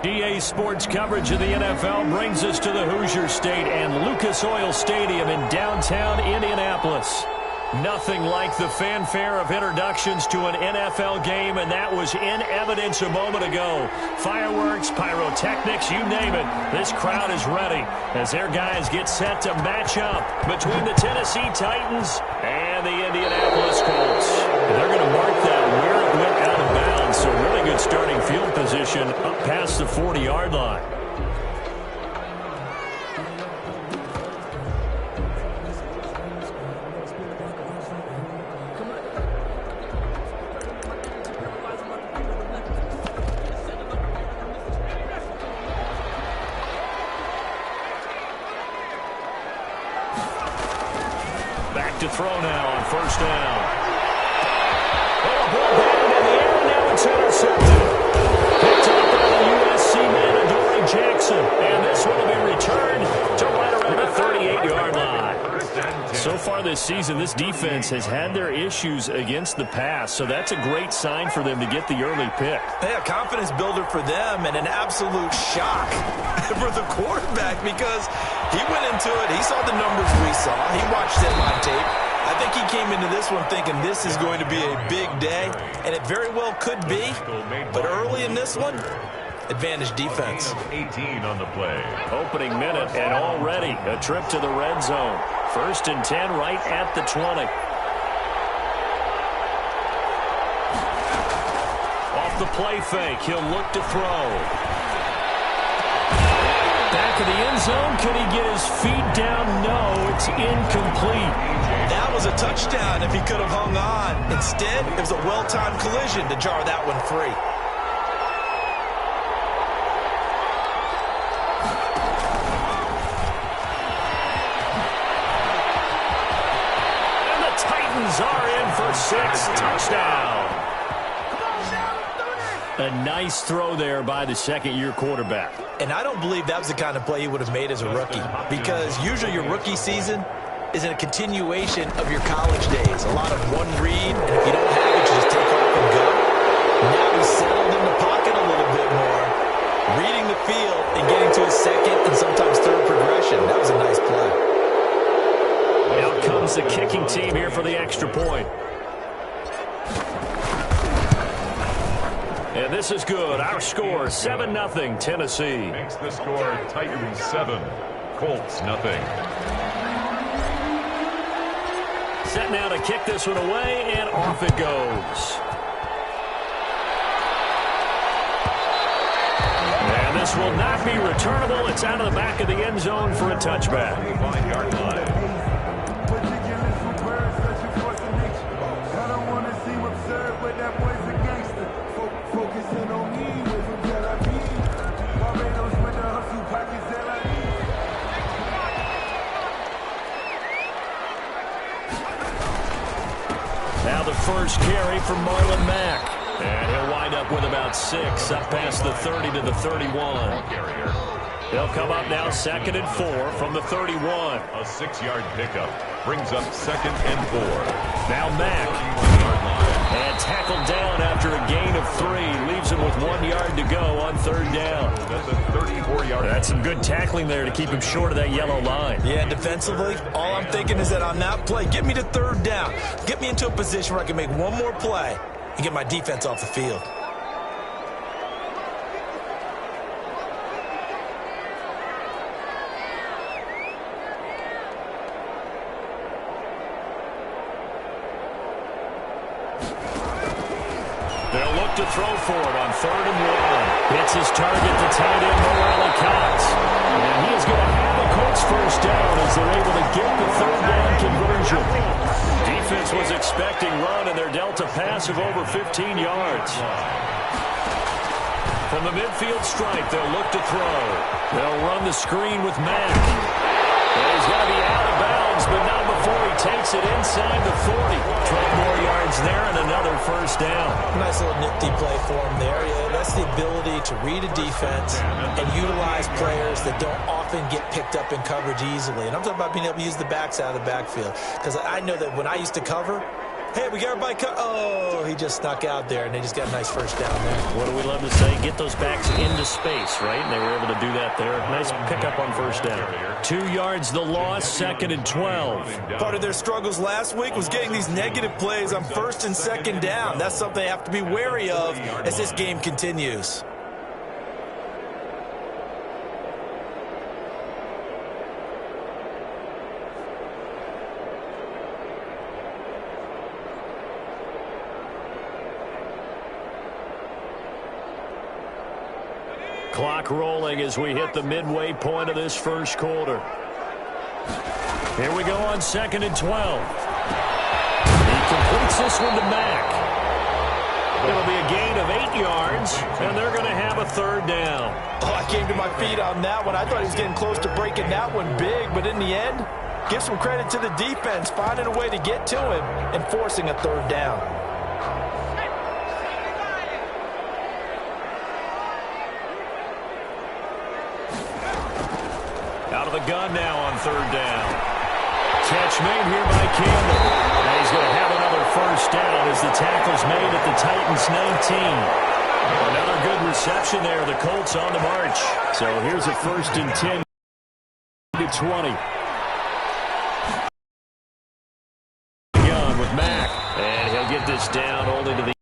EA Sports coverage of the NFL brings us to the Hoosier State and Lucas Oil Stadium in downtown Indianapolis. Nothing like the fanfare of introductions to an NFL game, and that was in evidence a moment ago. Fireworks, pyrotechnics, you name it. This crowd is ready as their guys get set to match up between the Tennessee Titans and the Indianapolis Colts. They're going to mark that where it went out of bounds, so really good starting field position up past the 40-yard line. To throw now on first down. Oh, a ball batted in the air, and now it's intercepted. Picked up by the USC man, Adoree Jackson. And this one will be returned to right around the 38-yard line. So far this season, this defense has had their issues against the pass, so that's a great sign for them to get the early pick. Yeah, confidence builder for them and an absolute shock for the quarterback because he went into it. He saw the numbers we saw. He watched them on tape. I think he came into this one thinking this is going to be a big day, and it very well could be. But early in this one, advantage defense. 18 on the play. Opening minute, and already a trip to the red zone. 1st and 10 right at the 20. Off the play fake, he'll look to throw. Back of the end zone, can he get his feet down? No, it's incomplete. That was a touchdown if he could have hung on. Instead, it was a well-timed collision to jar that one free. And the Titans are in for 6. Touchdown. A nice throw there by the second-year quarterback. And I don't believe that was the kind of play he would have made as a rookie, because usually your rookie season is a continuation of your college days. A lot of one read, and if you don't have it, you just take off and go. Now he's settled in the pocket a little bit more, reading the field and getting to his second and sometimes third progression. That was a nice play. Out comes the kicking team here for the extra point. And this is good. Our score, 7-0 Tennessee. Makes the score Titans 7, Colts 0. Set now to kick this one away, and off it goes. And this will not be returnable. It's out of the back of the end zone for a touchback. 5-yard line. Now the first carry for Marlon Mack. And he'll wind up with about 6, up past the 30 to the 31. They'll come up now 2nd and 4 from the 31. A 6-yard pickup brings up 2nd and 4. Now Mack. And tackled down after a gain of 3. Leaves him with 1 yard to go on 3rd down. That's a 34-yard. That's some good tackling there to keep him short of that yellow line. Yeah, defensively, all I'm thinking is that on that play, get me to 3rd down. Get me into a position where I can make one more play and get my defense off the field. They'll look to throw for it on 3rd and 1. Hits his target, the tight end, Morale Cox. And he is going to have the Colts first down as they're able to get the 3rd down conversion. Defense was expecting run, and they're dealt a pass of over 15 yards. From the midfield stripe, they'll look to throw. They'll run the screen with Mack. And he's going to be out of bounds, but not before he takes it inside the 40. 12 more yards there and another first down. Nice little nifty play for him there. Yeah, that's the ability to read a defense and utilize players that don't often get picked up in coverage easily. And I'm talking about being able to use the backs out of the backfield. Because I know that when I used to cover, Hey, we got everybody cut. Oh, he just snuck out there, and they just got a nice first down there. What do we love to say? Get those backs into space, right? And they were able to do that there. Nice pickup on first down. 2 yards the loss, 2nd and 12. Part of their struggles last week was getting these negative plays on 1st and 2nd down. That's something they have to be wary of as this game continues. Clock rolling as we hit the midway point of this first quarter. Here we go on 2nd and 12. He completes this one to Mack. It'll be a gain of 8 yards, and they're going to have a 3rd down. Oh, I came to my feet on that one. I thought he was getting close to breaking that one big, but in the end, give some credit to the defense, finding a way to get to him and forcing a 3rd down. Out of the gun now on 3rd down. Catch made here by Campbell. And he's going to have another first down as the tackle's made at the Titans' 19. Another good reception there. The Colts on the march. So here's a 1st and 10 to 20. Gun with Mack. And he'll get this down only to the...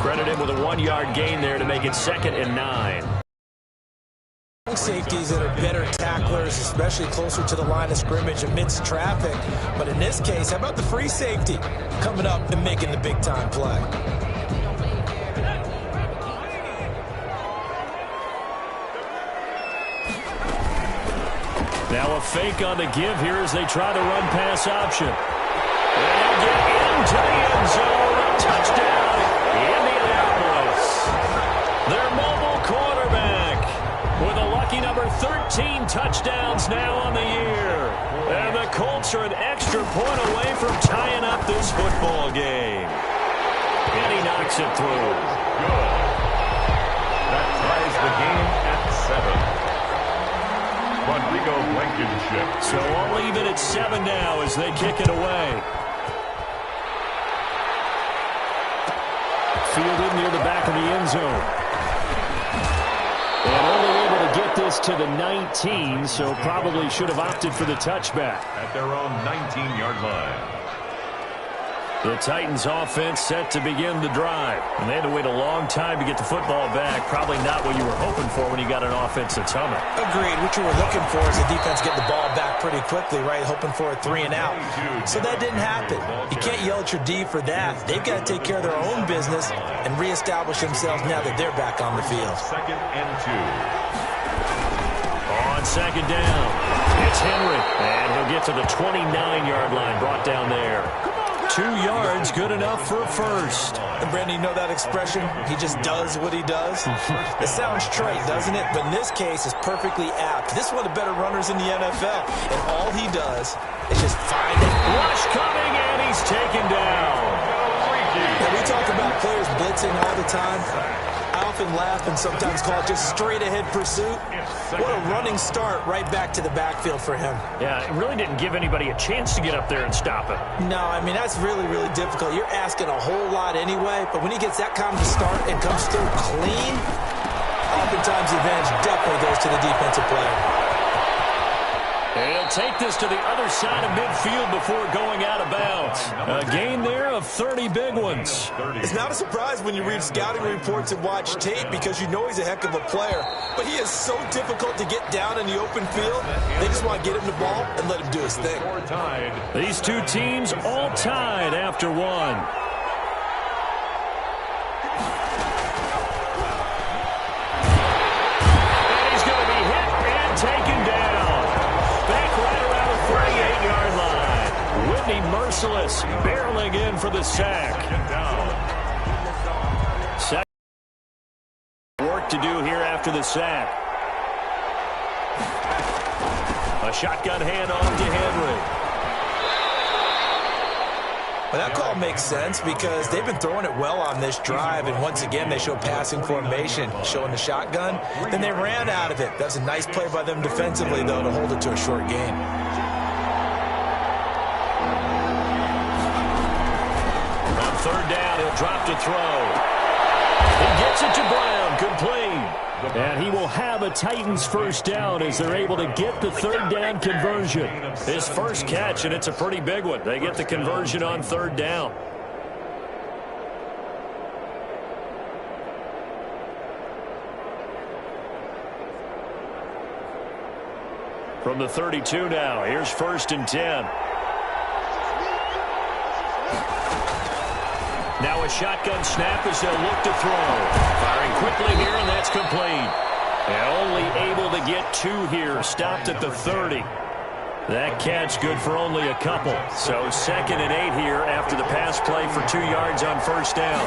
Credit him with a 1-yard gain there to make it 2nd and 9. Safeties that are better tacklers, especially closer to the line of scrimmage amidst traffic. But in this case, how about the free safety coming up and making the big-time play? Now a fake on the give here as they try the run-pass option. And they'll get into the end zone. Touchdown, Indianapolis. Their mobile quarterback with a lucky number 13 touchdowns now on the year. And the Colts are an extra point away from tying up this football game. And he knocks it through. Good. That ties the game at 7. Rodrigo Blankenship. So all even at 7 now as they kick it away. Fielded near the back of the end zone. And only able to get this to the 19, so probably should have opted for the touchback. At their own 19-yard line. The Titans offense set to begin the drive. And they had to wait a long time to get the football back. Probably not what you were hoping for when you got an offense that's humming. Agreed. What you were looking for is the defense getting the ball back pretty quickly, right? Hoping for a 3 and out. So that didn't happen. You can't yell at your D for that. They've got to take care of their own business and reestablish themselves now that they're back on the field. 2nd and 2. On 2nd down, it's Henry. And he'll get to the 29-yard line, brought down there. 2 yards, good enough for a first. And Brandon, you know that expression? He just does what he does? It sounds trite, doesn't it? But in this case, it's perfectly apt. This is one of the better runners in the NFL. And all he does is just find it. Rush coming, and he's taken down. Now, we talk about players blitzing all the time. I often laugh and sometimes call it just straight-ahead pursuit. What a running start right back to the backfield for him. Yeah, it really didn't give anybody a chance to get up there and stop him. No, I mean, that's really, really difficult. You're asking a whole lot anyway, but when he gets that kind of a start and comes through clean, oftentimes the advantage definitely goes to the defensive player. And he'll take this to the other side of midfield before going out of bounds. A gain there of 30 big ones. It's not a surprise when you read scouting reports and watch tape because you know he's a heck of a player. But he is so difficult to get down in the open field. They just want to get him the ball and let him do his thing. These two teams all tied after one. And he's going to be hit and taken down. Right around the 38-yard line. Whitney merciless, barreling in for the sack. Work to do here after the sack. A shotgun handoff to Henry. Well, that call makes sense because they've been throwing it well on this drive, and once again they show passing formation, showing the shotgun. Then they ran out of it. That's a nice play by them defensively, though, to hold it to a short gain. third down. He'll drop to throw. He gets it to Brown. Complete. And he will have a Titans first down as they're able to get the third down conversion. His first catch, and it's a pretty big one. They get the conversion on third down. From the 32 now, here's 1st and 10. Now a shotgun snap as they'll look to throw. Firing quickly here, and that's complete. And only able to get 2 here, stopped at the 30. That catch good for only a couple. So 2nd and 8 here after the pass play for 2 yards on first down.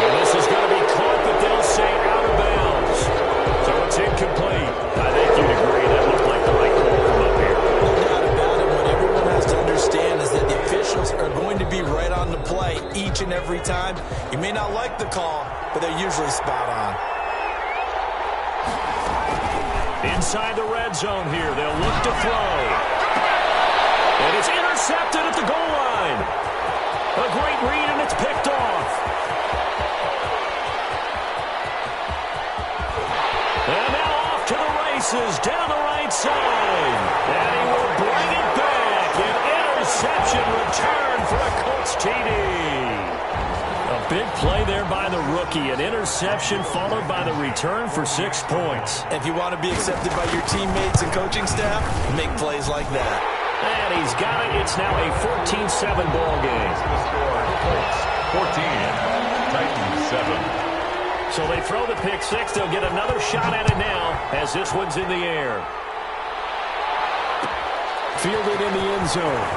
And this is going to be caught, but they'll say out of bounds. So it's incomplete. I think you'd agree that looked like the right call from up here. No doubt about it. What everyone has to understand is that the officials are going to be right on the play each and every time. You may not like the call, but they're usually spot on. Inside the red zone here, they'll look to throw. And it's intercepted at the goal line. A great read, and it's picked off. And now off to the races, down the right side. And he will bring it back. An interception return for a Colts TD. A big play there by the rookie. An interception followed by the return for 6 points. If you want to be accepted by your teammates and coaching staff, make plays like that. And he's got it. It's now a 14-7 ball game. Colts 14, Titans 7. So they throw the pick six. They'll get another shot at it now as this one's in the air. Fielded in the end zone.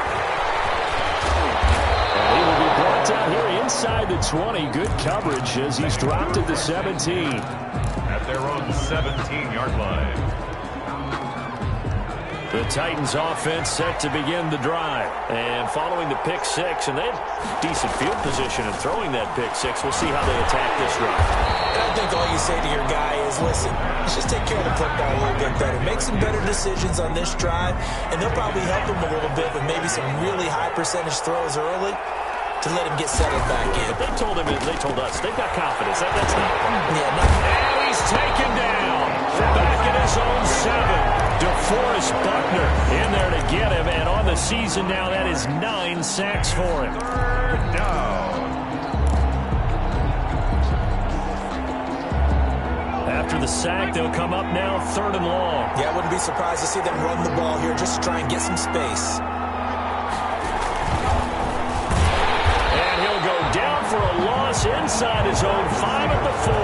And he will be brought down here inside the 20. Good coverage as he's dropped at the 17. At their own 17-yard line. The Titans offense set to begin the drive. And following the pick six, and they have decent field position in throwing that pick six. We'll see how they attack this drive. And I think all you say to your guy is, listen, let's just take care of the football a little bit better. Make some better decisions on this drive, and they'll probably help him a little bit with maybe some really high percentage throws early to let him get settled back in. But they told us they've got confidence. That's not a problem. Yeah, and he's taken down. Back in his own 7. DeForest Buckner in there to get him. And on the season now, that is 9 sacks for him. Third down. After the sack, they'll come up now 3rd and long. Yeah, I wouldn't be surprised to see them run the ball here just to try and get some space. And he'll go down for a loss inside his own 5 at the 4.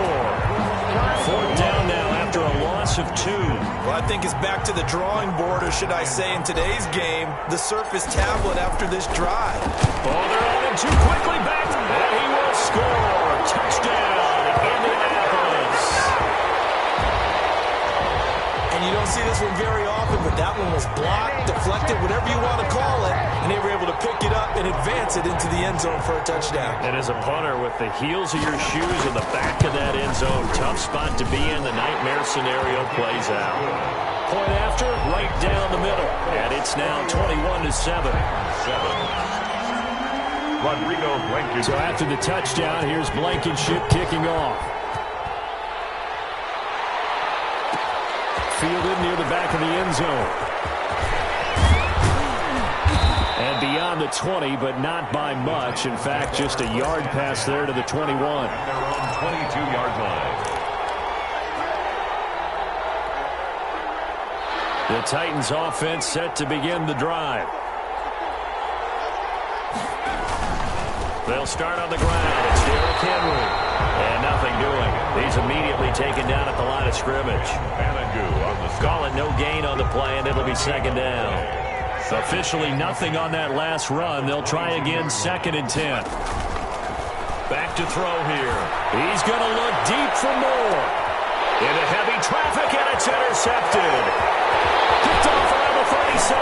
4th down now after a loss of 2. Well, I think it's back to the drawing board, or should I say in today's game, the Surface tablet after this drive. Oh, they're on him too quickly back. And he will score. Touchdown, Indianapolis. And you don't see this one very often, but that one was blocked, deflected, whatever you want to call it, and they were able to pick it up and advance it into the end zone for a touchdown. And as a punter, with the heels of your shoes in the back of that end zone, tough spot to be in. The nightmare scenario plays out. Point after, right down the middle. And it's now 21-7. Rodrigo Blankenship. So after the touchdown, here's Blankenship kicking off. Fielded near the back of the end zone. And beyond the 20, but not by much. In fact, just a yard pass there to the 21. At their own 22-yard line. The Titans offense set to begin the drive. They'll start on the ground. It's Derrick Henry. And nothing doing. He's immediately taken down at the line of scrimmage. Call it no gain on the play, and it'll be 2nd down. Officially nothing on that last run. They'll try again 2nd and 10. Back to throw here. He's going to look deep for more. Into heavy traffic, and it's intercepted. Picked off around the 37.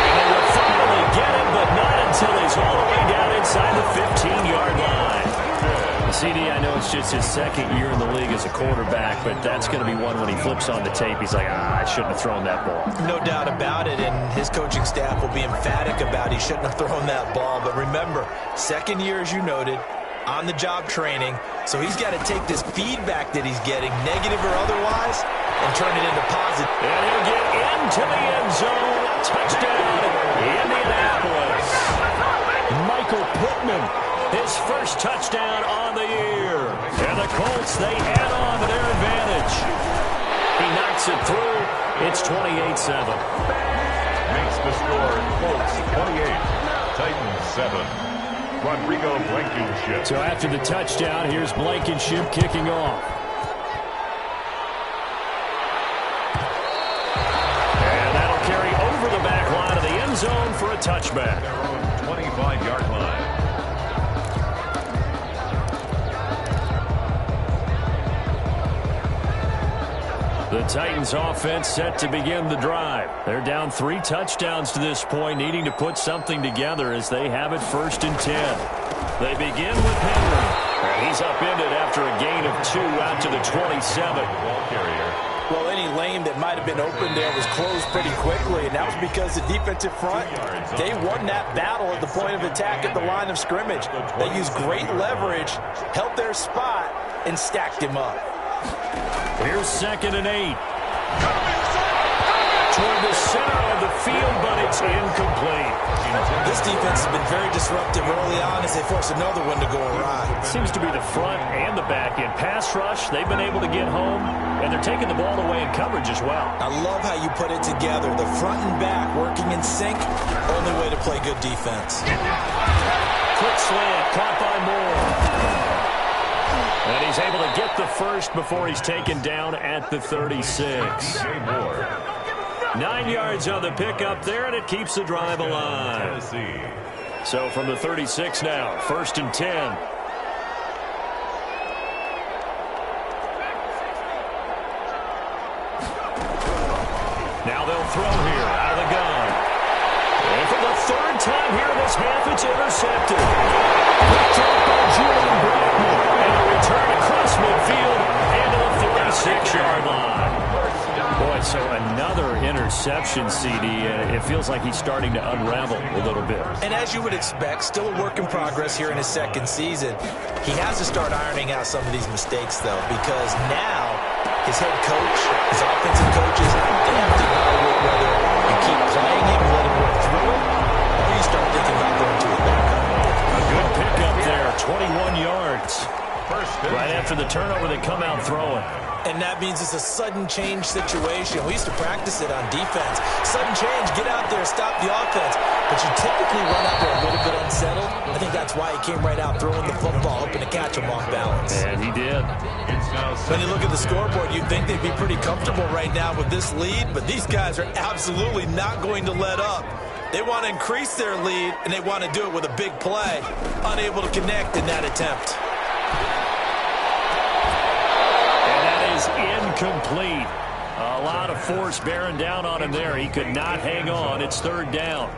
And they will finally get him, but not until he's all the way down inside the 15-yard line. CD, I know it's just his second year in the league as a quarterback, but that's going to be one when he flips on the tape. He's like, I shouldn't have thrown that ball. No doubt about it, and his coaching staff will be emphatic about he shouldn't have thrown that ball. But remember, second year, as you noted, on-the-job training, so he's got to take this feedback that he's getting, negative or otherwise, and turn it into positive. And he'll get into the end zone. Touchdown, Indianapolis. Michael Pittman, his first touchdown on the year. And the Colts, they add on to their advantage. He knocks it through. It's 28-7. Makes the score Colts 28, Titans 7. Rodrigo Blankenship. So after the touchdown, here's Blankenship kicking off. And that'll carry over the back line of the end zone for a touchback. Their own 25-yard line. The Titans offense set to begin the drive. They're down 3 touchdowns to this point, needing to put something together as they have it 1st and 10. They begin with Henry. And he's upended after a gain of 2 out to the 27. Ball carrier. Well, any lane that might have been open there was closed pretty quickly, and that was because the defensive front, they won that battle at the point of attack at the line of scrimmage. They used great leverage, held their spot, and stacked him up. Here's 2nd and 8. Toward the center of the field, but it's incomplete. This defense has been very disruptive early on as they force another one to go awry. Seems to be the front and the back end. Pass rush, they've been able to get home, and they're taking the ball away in coverage as well. I love how you put it together. The front and back working in sync, only way to play good defense. Quick slant, caught by Moore. And he's able to get the first before he's taken down at the 36. 9 yards on the pickup there, and it keeps the drive alive. So from the 36 now, 1st and 10. Now they'll throw here out of the gun. And for the 3rd time here in this half, it's intercepted. Picked up by Julian Blackmon. And a return across midfield and to the 36-yard line. Boy, so another interception, CD, and it feels like he's starting to unravel a little bit. And as you would expect, still a work in progress here in his 2nd season. He has to start ironing out some of these mistakes, though, because now his head coach, his offensive coaches, they have to evaluate whether you keep playing him, let him work through it, or you start thinking about going to his backup. A good pickup there, 21 yards. Right after the turnover, they come out throwing. And that means it's a sudden change situation. We used to practice it on defense. Sudden change, get out there, stop the offense. But you typically run out there a little bit unsettled. I think that's why he came right out throwing the football, hoping to catch him off balance. And he did. When you look at the scoreboard, you'd think they'd be pretty comfortable right now with this lead, but these guys are absolutely not going to let up. They want to increase their lead, and they want to do it with a big play. Unable to connect in that attempt. Incomplete. A lot of force bearing down on him there. He could not hang on. It's 3rd down.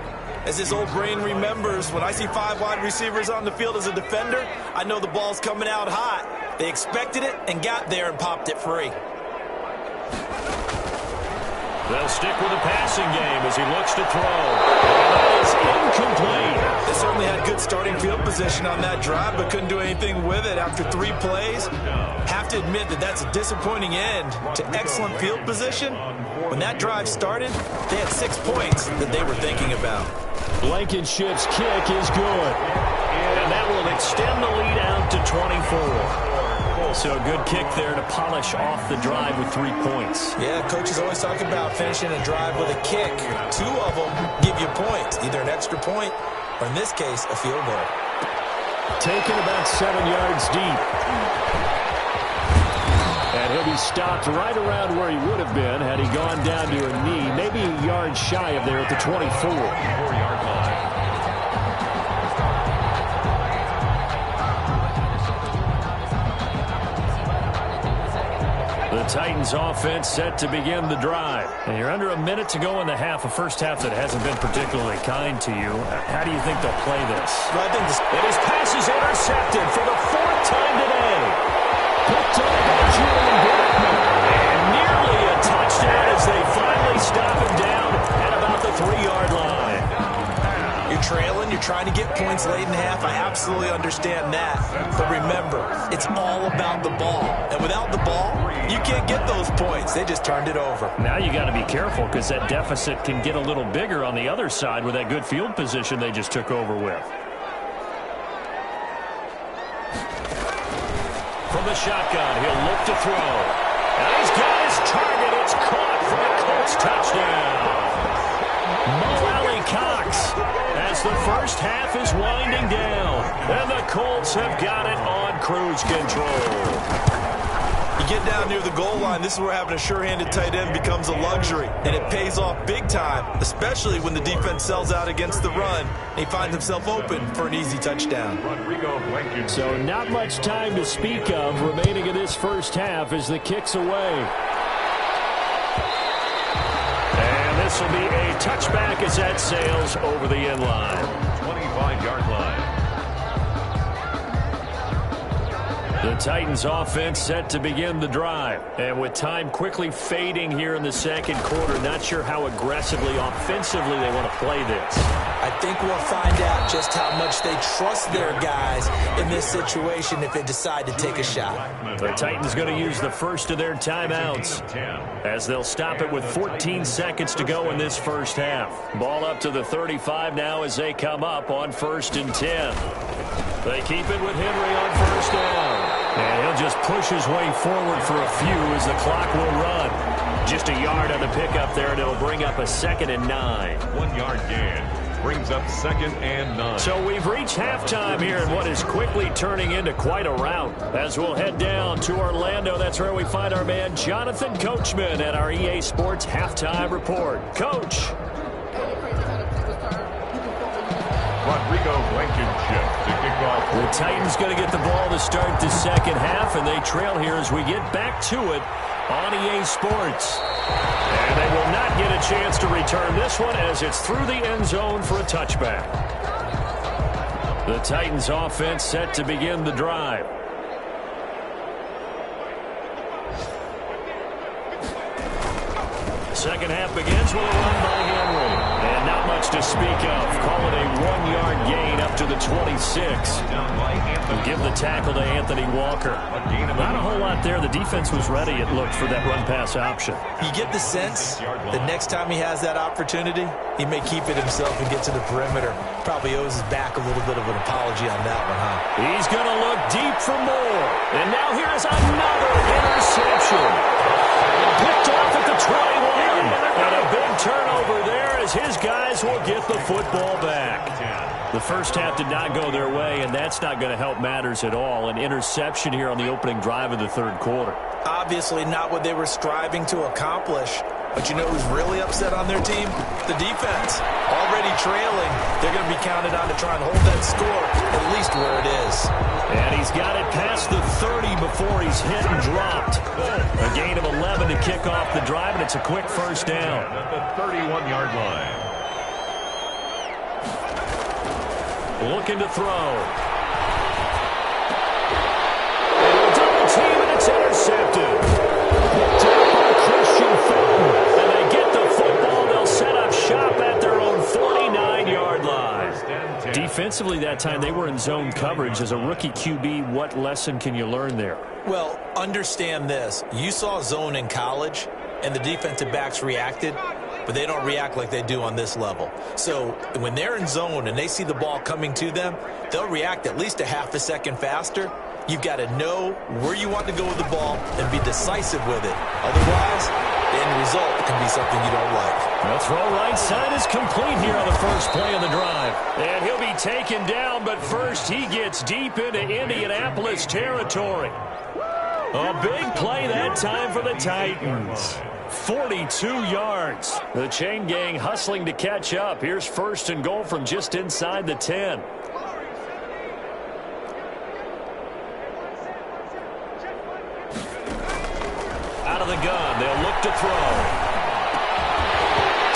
As his old brain remembers, when I see 5 wide receivers on the field as a defender, I know the ball's coming out hot. They expected it and got there and popped it free. They'll stick with the passing game as he looks to throw. And that is incomplete. They certainly had good starting field position on that drive, but couldn't do anything with it after 3 plays. Have to admit that that's a disappointing end to excellent field position. When that drive started, they had 6 points that they were thinking about. Blankenship's kick is good. And that will extend the lead out to 24. So a good kick there to polish off the drive with 3 points. Yeah, coaches always talk about finishing a drive with a kick. 2 of them give you points, either an extra point or, in this case, a field goal. Taken about 7 yards deep. And he'll be stopped right around where he would have been had he gone down to a knee, maybe a yard shy of there at the 24-yard line. The Titans offense set to begin the drive. And you're under a minute to go in the half, a first half that hasn't been particularly kind to you. How do you think they'll play this? Well, I think and his pass is intercepted for the 4th time today. trying to get points late in the half. I absolutely understand that. But remember, it's all about the ball. And without the ball, you can't get those points. They just turned it over. Now you got to be careful because that deficit can get a little bigger on the other side with that good field position they just took over with. From the shotgun, he'll look to throw. And he's got his target. It's caught for a Colts touchdown. Cox as the first half is winding down. And the Colts have got it on cruise control. You get down near the goal line, this is where having a sure-handed tight end becomes a luxury. And it pays off big time, especially when the defense sells out against the run. And he finds himself open for an easy touchdown. So not much time to speak of remaining in this first half as the kick's away. This will be a touchback as that sails over the end line. 25-yard line. The Titans offense set to begin the drive. And with time quickly fading here in the second quarter, not sure how aggressively, offensively they want to play this. I think we'll find out just how much they trust their guys in this situation if they decide to take a shot. The Titans going to use the first of their timeouts as they'll stop it with 14 seconds to go in this first half. Ball up to the 35 now as they come up on 1st and 10. They keep it with Henry on first down. And he'll just push his way forward for a few as the clock will run. Just a yard on the pickup there, and it'll bring up a 2nd and 9. 1-yard gain. Brings up 2nd and 9. So we've reached halftime here in what is quickly turning into quite a rout. As we'll head down to Orlando, that's where we find our man Jonathan Coachman at our EA Sports Halftime Report. Coach. Rodrigo Blankenship to kick off. The Titans going to get the ball to start the second half, and they trail here as we get back to it on EA Sports. And they will not get a chance to return this one as it's through the end zone for a touchback. The Titans offense set to begin the drive. Second half begins with a run by Henry. And not much to speak of. Call it a 1-yard gain up to the 26. And give the tackle to Anthony Walker. Not a whole lot there. The defense was ready, it looked, for that run-pass option. You get the sense that next time he has that opportunity, he may keep it himself and get to the perimeter. Probably owes his back a little bit of an apology on that one, huh? He's going to look deep for more. And now here's another interception. Picked off at the 21. And a big turnover there as his guys will get the football back. The first half did not go their way, and that's not going to help matters at all. An interception here on the opening drive of the third quarter. Obviously not what they were striving to accomplish. But you know who's really upset on their team? The defense. Already trailing. They're going to be counted on to try and hold that score at least where it is. And he's got it past the 30 before he's hit and dropped. A gain of 11 to kick off the drive, and it's a quick first down. At the 31-yard line. Looking to throw. And a double team, and it's intercepted. And they get the football. They'll set up shop at their own 49-yard line. Defensively that time, they were in zone coverage. As a rookie QB, what lesson can you learn there? Well, understand this. You saw zone in college, and the defensive backs reacted, but they don't react like they do on this level. So when they're in zone and they see the ball coming to them, they'll react at least a half a second faster. You've got to know where you want to go with the ball and be decisive with it. Otherwise, the end result can be something you don't like. The throw right side is complete here on the first play of the drive. And he'll be taken down, but first he gets deep into Indianapolis territory. A big play that time for the Titans. 42 yards. The chain gang hustling to catch up. Here's 1st and goal from just inside the 10. Out of the gun, they'll look to throw.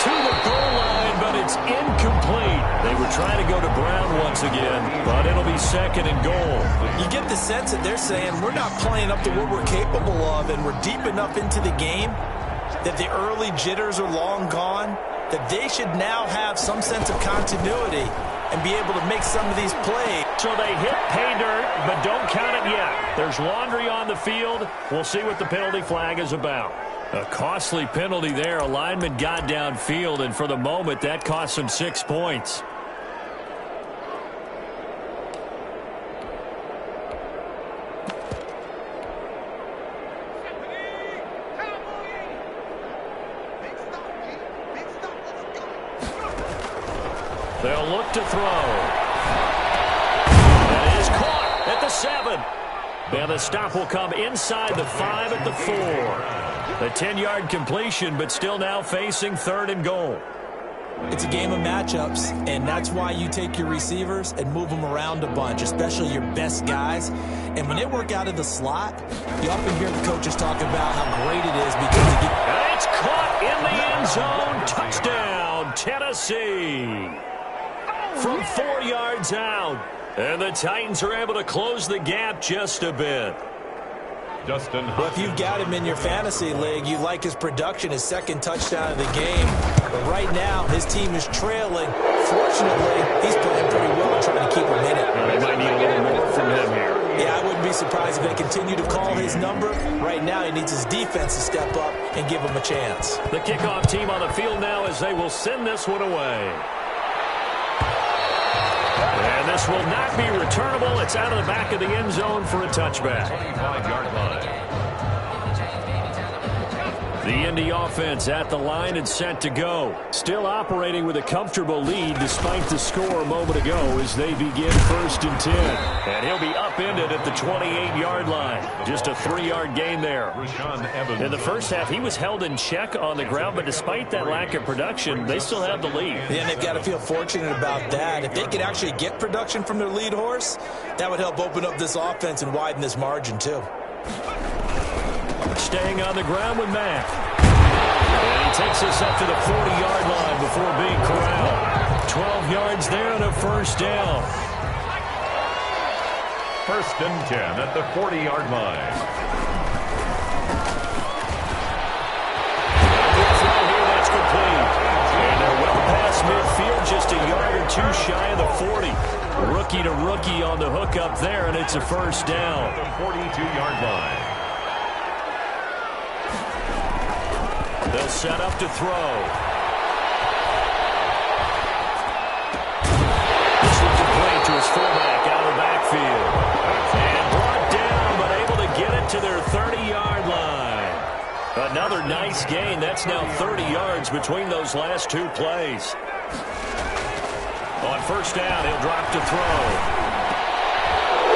To the goal line, but it's incomplete. They were trying to go to Brown once again, but it'll be 2nd and goal. You get the sense that they're saying we're not playing up to what we're capable of, and we're deep enough into the game that the early jitters are long gone, that they should now have some sense of continuity and be able to make some of these plays. So they hit pay dirt, but don't count it yet. There's laundry on the field. We'll see what the penalty flag is about. A costly penalty there. A lineman got downfield, and for the moment, that cost him 6 points. They'll look to throw. That is caught at the 7. And the stop will come inside the 5 at the 4. The 10-yard completion, but still now facing 3rd and goal. It's a game of matchups, and that's why you take your receivers and move them around a bunch, especially your best guys. And when they work out of the slot, you often hear the coaches talk about how great it is because they get... And it's caught in the end zone. Touchdown, Tennessee. From 4 yards out. And the Titans are able to close the gap just a bit. Well, if you've got him in your fantasy league, you like his production, his 2nd touchdown of the game. But right now, his team is trailing. Fortunately, he's playing pretty well and trying to keep him in it. They might need a little more from him here. Yeah, I wouldn't be surprised if they continue to call his number. Right now, he needs his defense to step up and give him a chance. The kickoff team on the field now as they will send this one away. And this will not be returnable. It's out of the back of the end zone for a touchback. 25-yard line. The Indy offense at the line and set to go. Still operating with a comfortable lead despite the score a moment ago as they begin 1st and 10. And he'll be upended at the 28-yard line. Just a 3-yard gain there. In the first half, he was held in check on the ground, but despite that lack of production, they still have the lead. Yeah, and they've got to feel fortunate about that. If they could actually get production from their lead horse, that would help open up this offense and widen this margin too. Staying on the ground with Mack. And he takes us up to the 40-yard line before being corralled. 12 yards there and a 1st down. 1st and 10 at the 40-yard line. Good throw here, that's complete. And they're well past midfield, just a yard or 2 shy of the 40. Rookie to rookie on the hook up there, and it's a 1st down. The 42-yard line. They'll set up to throw. This one's complete to his fullback out of the backfield. And brought down, but able to get it to their 30-yard line. Another nice gain. That's now 30 yards between those last 2 plays. On 1st down, he'll drop to throw.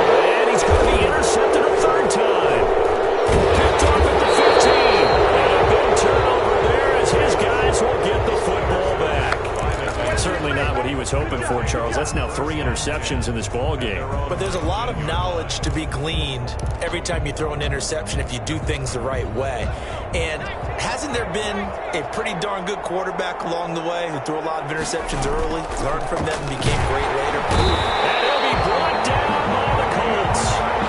And he's going to be intercepted a 3rd time. Picked off at the 15. And a big turnover there as his guys will get the football back. Certainly not what he was hoping for, Charles. That's now 3 interceptions in this ball game. But there's a lot of knowledge to be gleaned every time you throw an interception if you do things the right way. And hasn't there been a pretty darn good quarterback along the way who threw a lot of interceptions early, learned from them, and became great later? And he'll be brought down by the Colts.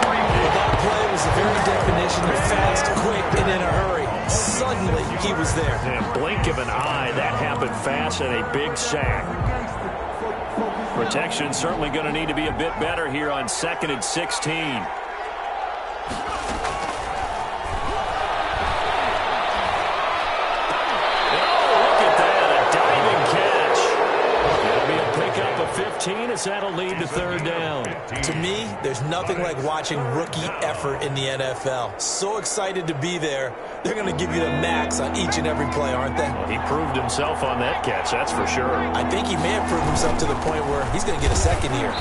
Well, that play was the very definition of fast, quick, and in a hurry. Suddenly, he was there. In a blink of an eye, that happened fast and a big sack. Protection certainly going to need to be a bit better here on 2nd and 16. As that'll lead to 3rd down. To me, there's nothing like watching rookie effort in the NFL. So excited to be there. They're going to give you the max on each and every play, aren't they? Well, he proved himself on that catch, that's for sure. I think he may have proved himself to the point where he's going to get a 2nd here.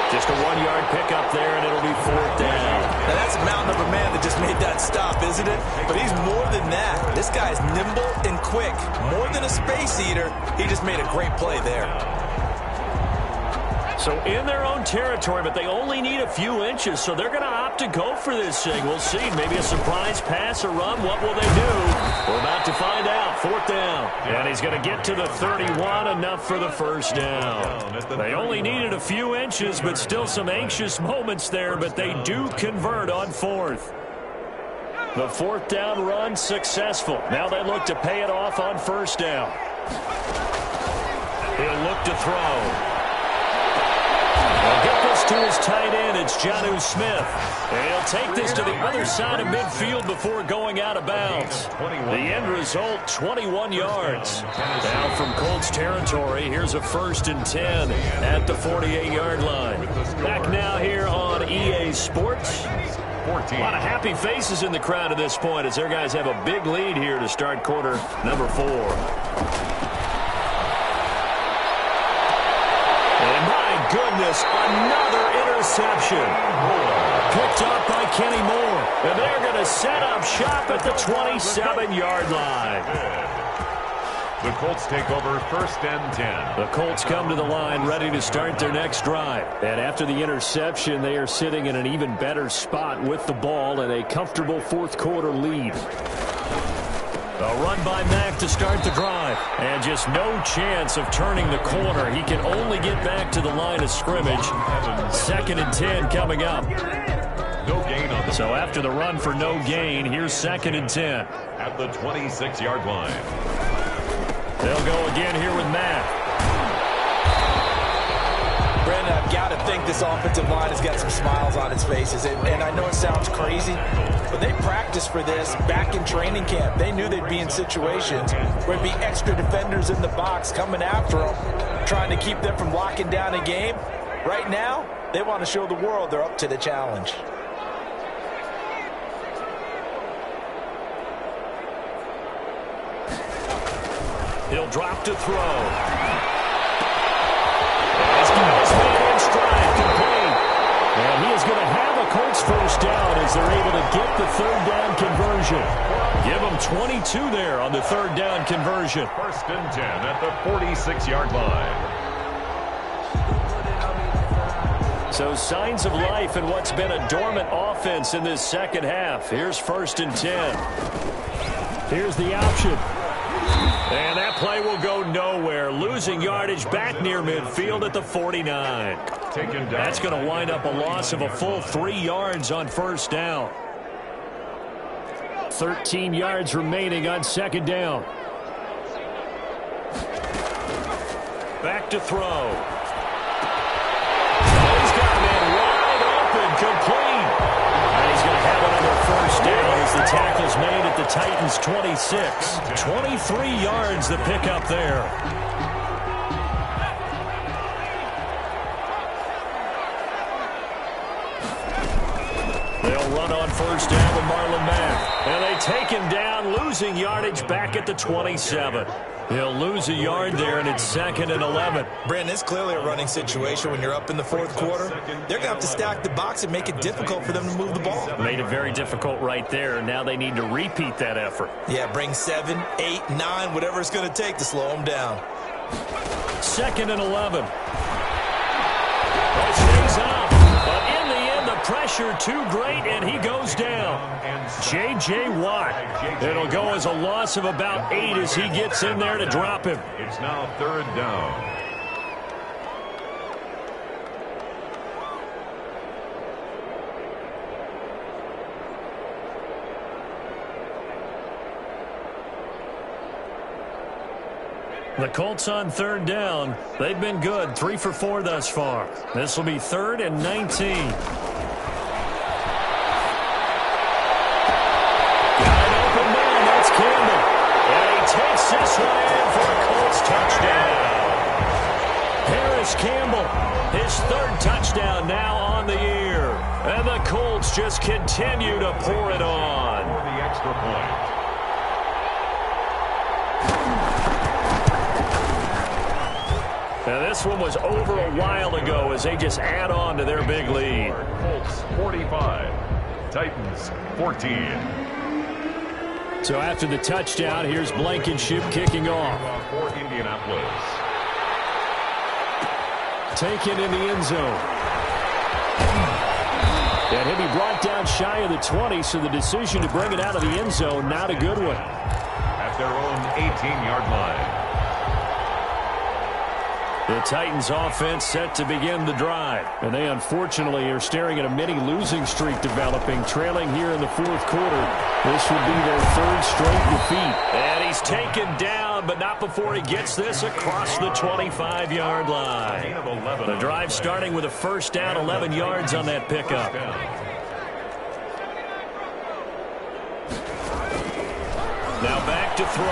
Just a 1-yard pickup there, and it'll be 4th down. Now, that's a mountain of a man that just made that stop, isn't it? But he's more than that. This guy's nimble and quick. More than a space eater, he just made a great play there. So in their own territory, but they only need a few inches, so they're going to opt to go for this thing. We'll see. Maybe a surprise pass or run. What will they do? We're about to find out. 4th down. And he's going to get to the 31, enough for the 1st down. They only needed a few inches, but still some anxious moments there, but they do convert on 4th. The 4th down run successful. Now they look to pay it off on 1st down. He'll look to throw. They'll get this to his tight end. It's Jonnu Smith. And he'll take this to the other side of midfield before going out of bounds. The end result, 21 yards. Now from Colts territory, here's a 1st and 10 at the 48-yard line. Back now here on EA Sports. A lot of happy faces in the crowd at this point as their guys have a big lead here to start quarter number 4. And my goodness, another interception. Picked up by Kenny Moore. And they're going to set up shop at the 27-yard line. The Colts take over 1st and 10. The Colts come to the line ready to start their next drive. And after the interception, they are sitting in an even better spot with the ball and a comfortable 4th quarter lead. A run by Mack to start the drive. And just no chance of turning the corner. He can only get back to the line of scrimmage. 2nd and 10 coming up. No gain on the So after the run for no gain, here's 2nd and 10. at the 26-yard line. They'll go again here with Matt. Brandon, I've got to think this offensive line has got some smiles on its faces. And I know it sounds crazy, but they practiced for this back in training camp. They knew they'd be in situations where there'd be extra defenders in the box coming after them, trying to keep them from locking down a game. Right now, they want to show the world they're up to the challenge. He'll drop to throw. He's got his man in stride, complete. And he is going to have a Colts 1st down as they're able to get the 3rd down conversion. Give them 22 there on the 3rd down conversion. 1st and 10 at the 46-yard line. So signs of life in what's been a dormant offense in this 2nd half. Here's 1st and 10. Here's the option. And that play will go nowhere. Losing yardage back near midfield at the 49. That's going to wind up a loss of a full 3 yards on 1st down. 13 yards remaining on 2nd down. Back to throw. He's got a man wide open, complete. And he's going to have another 1st down as the tackle's made at the Titans' 26. 23 yards the pickup there. They'll run on 1st down with Marlon Mack. And they take him down, losing yardage back at the 27. He'll lose a yard there, and it's 2nd and 11. Brandon, it's clearly a running situation when you're up in the 4th quarter. They're going to have to stack the box and make it difficult for them to move the ball. Made it very difficult right there. Now they need to repeat that effort. Yeah, bring 7, 8, 9, whatever it's going to take to slow them down. 2nd and 11. That stays up. But in the end, the pressure too great, and he goes down. J.J. Watt. It'll go as a loss of about 8 as he gets in there to drop him. It's now 3rd down. The Colts on 3rd down. They've been good, 3 for 4 thus far. This will be 3rd and 19. Takes this one in for a Colts touchdown. Harris Campbell, his 3rd touchdown now on the year. And the Colts just continue to pour it on. For the extra point. Now this one was over a while ago as they just add on to their big lead. Colts 45, Titans 14. So after the touchdown, here's Blankenship kicking off. For Indianapolis. Taken in the end zone. And he'll be brought down shy of the 20, so the decision to bring it out of the end zone, not a good one. At their own 18-yard line. The Titans offense set to begin the drive. And they unfortunately are staring at a mini losing streak developing, trailing here in the fourth quarter. This would be their third straight defeat. And he's taken down, but not before he gets this across the 25-yard line. The drive starting with a first down, 11 yards on that pickup. Now back to throw.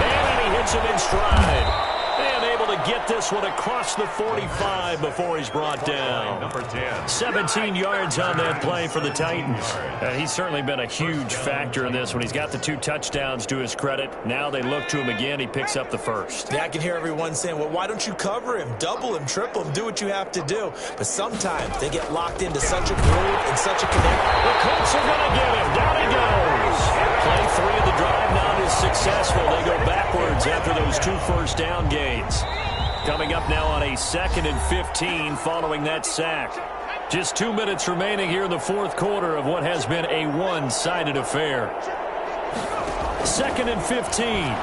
Man, and he hits him in stride. And able to get this one across the 45 before he's brought down. Number 10. 17 yards on that play for the Titans. He's certainly been a huge factor in this when he's got the 2 touchdowns to his credit. Now they look to him again. He picks up the first. Yeah, I can hear everyone saying, well, why don't you cover him, double him, triple him, do what you have to do. But sometimes they get locked into such a groove and such a connect. The Colts are going to get him. Down he goes. Play 3 of the drive not as successful. They go backwards after those 2 first down gains. Coming up now on a 2nd and 15 following that sack. Just 2 minutes remaining here in the fourth quarter of what has been a one-sided affair. 2nd and 15.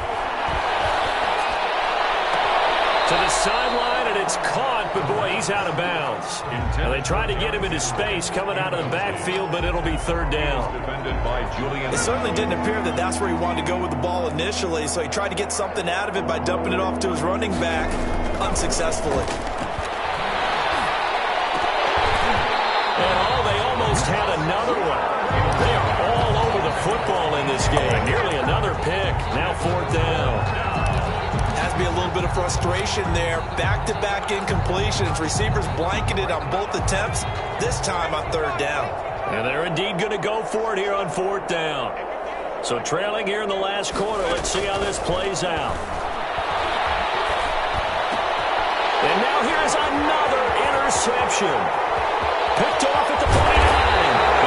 To the sideline, and it's caught, but boy, he's out of bounds. Now they tried to get him into space coming out of the backfield, but it'll be 3rd down. It certainly didn't appear that that's where he wanted to go with the ball initially, so he tried to get something out of it by dumping it off to his running back, unsuccessfully. And they almost had another one. They are all over the football in this game. Nearly another pick. Now 4th down. Has to be a little bit of frustration there. Back-to-back incompletions. Receivers blanketed on both attempts, this time on 3rd down. And they're indeed going to go for it here on 4th down. So trailing here in the last quarter. Let's see how this plays out. And now here's another interception. Picked off at the 49.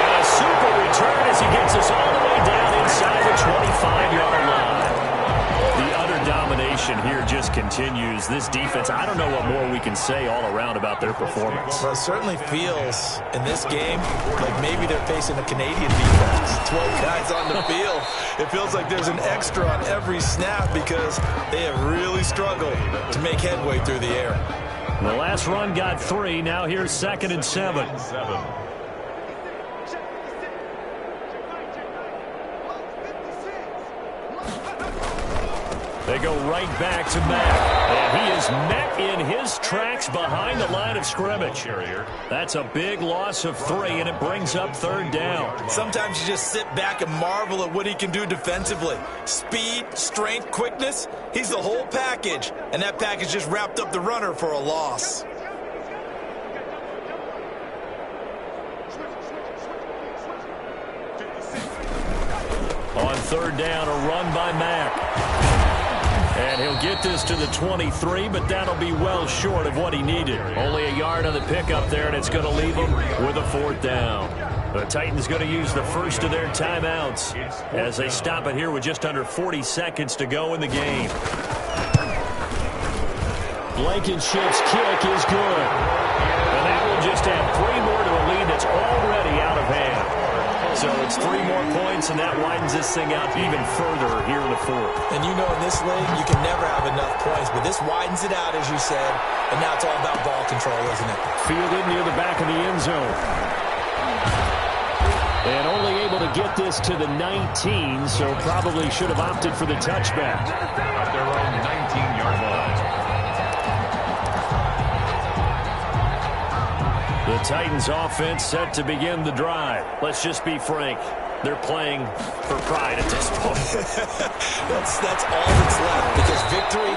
And a super return as he gets us all the way down inside the 25-yard line. The utter domination here just continues. This defense, I don't know what more we can say all around about their performance. Well, it certainly feels in this game like maybe they're facing a Canadian defense. 12 guys on the field. It feels like there's an extra on every snap because they have really struggled to make headway through the air. The last run got 3. Now here's 2nd and 7. They go right back to Matt. And he is met in his tracks behind the line of scrimmage. That's a big loss of 3, and it brings up 3rd down. Sometimes you just sit back and marvel at what he can do defensively. Speed, strength, quickness. He's the whole package. And that package just wrapped up the runner for a loss. On 3rd down, a run by Mack. And he'll get this to the 23, but that'll be well short of what he needed. Only a yard on the pickup there, and it's going to leave him with a 4th down. The Titans going to use the first of their timeouts as they stop it here with just under 40 seconds to go in the game. Blankenship's kick is good. And that will just add 3 more to a lead that's already out of hand. So it's 3 more points, and that widens this thing out even further here in the 4th. And you know in this league, you can never have enough points, but this widens it out, as you said, and now it's all about ball control, isn't it? Fielded near the back of the end zone. And only able to get this to the 19, so probably should have opted for the touchback. At their own 19-yard line. The Titans offense set to begin the drive. Let's just be frank. They're playing for pride at this point. that's all that's left, because victory,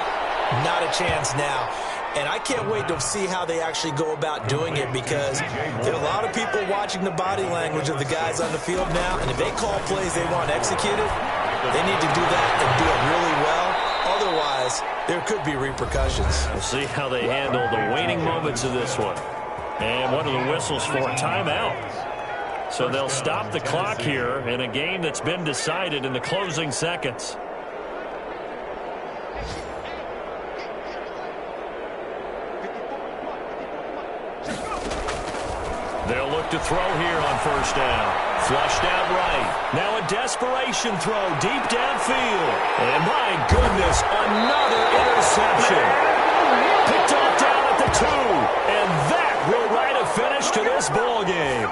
not a chance now. And I can't wait to see how they actually go about doing it, because there are a lot of people watching the body language of the guys on the field now, and if they call plays they want executed, they need to do that and do it really well. Otherwise, there could be repercussions. We'll see how they handle the waning moments of this one. And what are the whistles for? Timeout. So they'll stop the clock here in a game that's been decided in the closing seconds. They'll look to throw here on 1st down. Flushed out right. Now a desperation throw deep downfield. And my goodness, another interception. Picked off down at the 2. And that will write a finish to this ball game.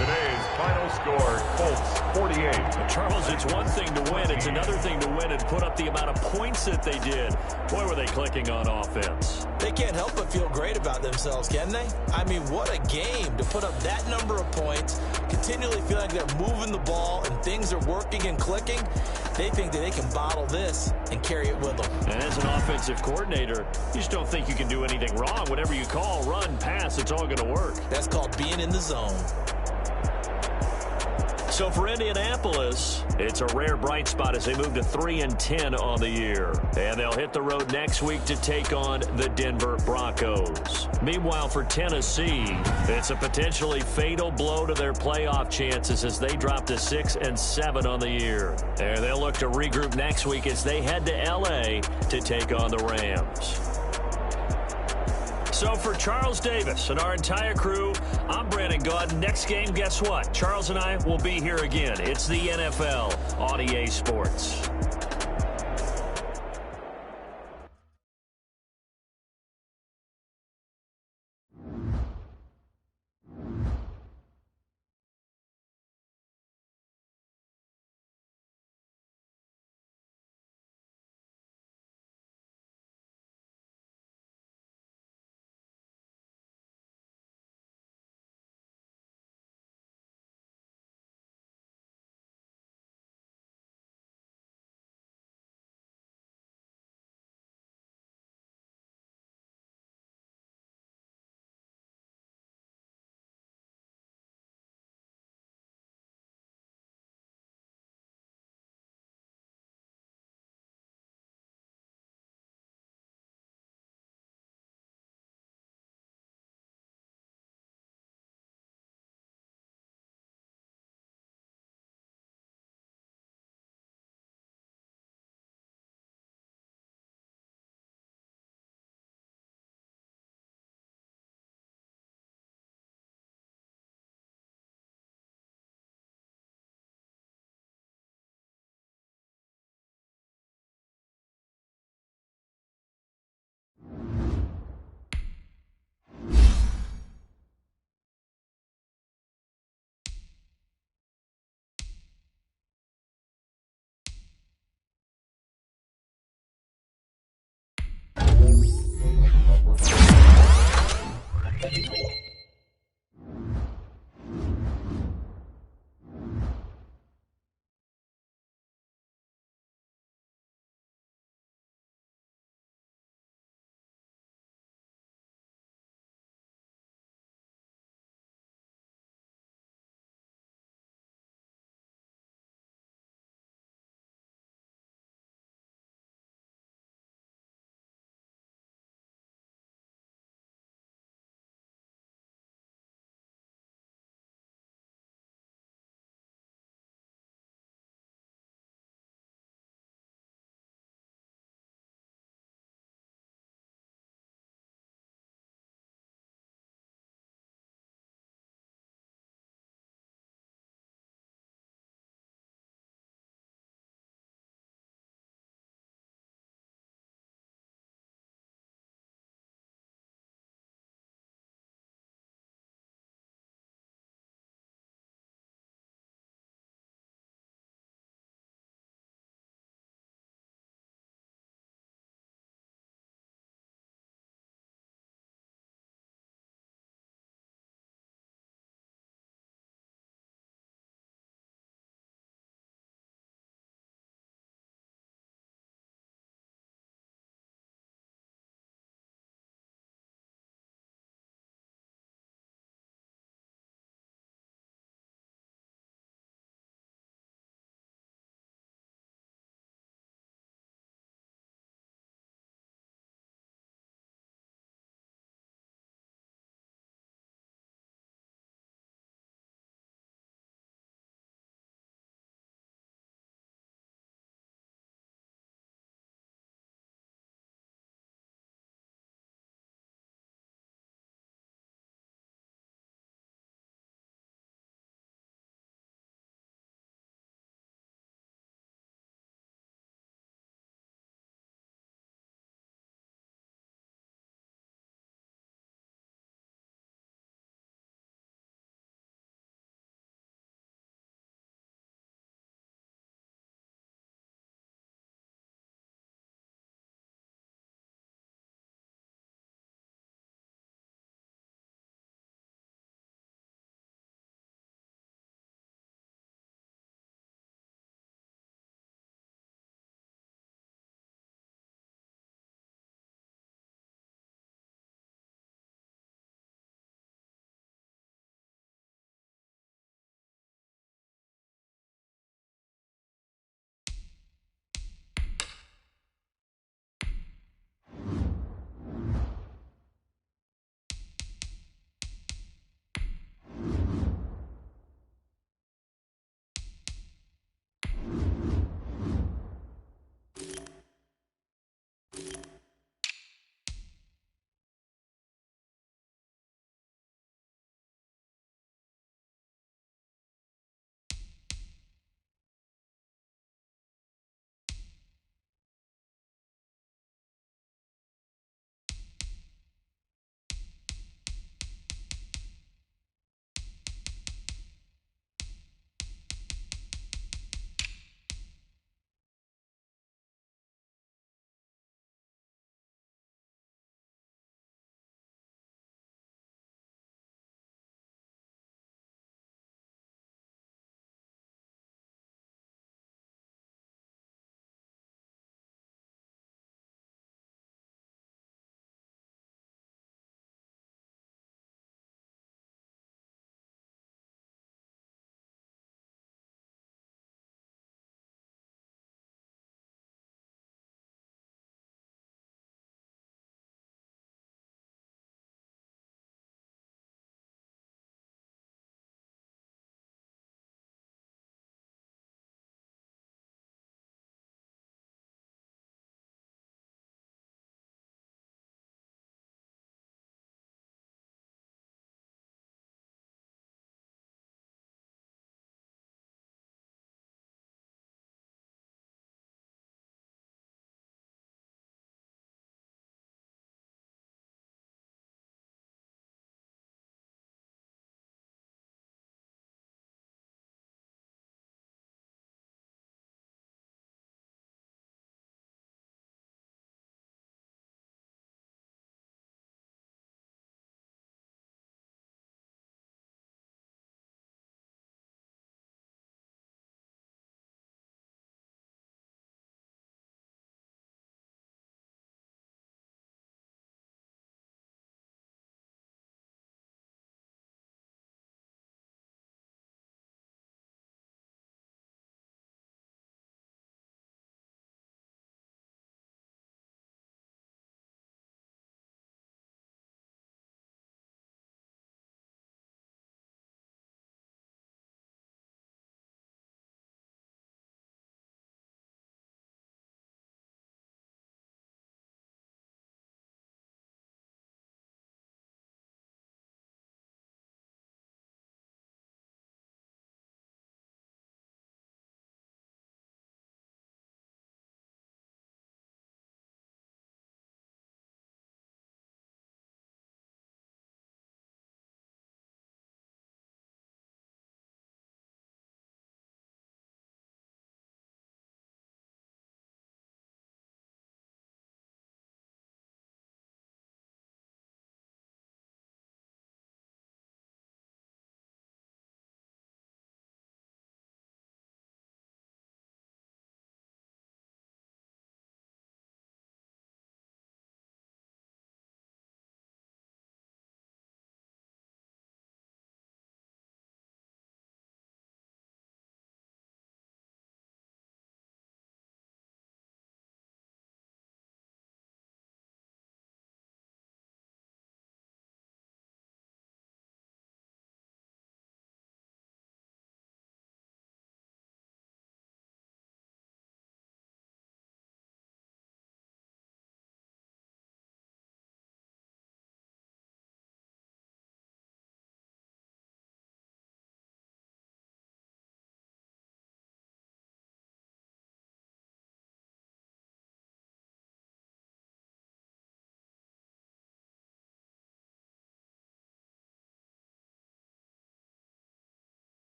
Today's final score, Colts 48. Charles, it's one thing to win. It's another thing to win and put up the amount of points that they did. Boy, were they clicking on offense. They can't help but feel great about themselves, can they? I mean, what a game to put up that number of points, continually feel like they're moving the ball and things are working and clicking. They think that they can bottle this and carry it with them. And as an offensive coordinator, you just don't think you can do anything wrong. Whatever you call, run, pass, it's all going to work. That's called being in the zone. So for Indianapolis, it's a rare bright spot as they move to 3-10 on the year. And they'll hit the road next week to take on the Denver Broncos. Meanwhile, for Tennessee, it's a potentially fatal blow to their playoff chances as they drop to 6-7 on the year. And they'll look to regroup next week as they head to L.A. to take on the Rams. So for Charles Davis and our entire crew, I'm Brandon Gaudin. Next game, guess what? Charles and I will be here again. It's the NFL on EA Sports.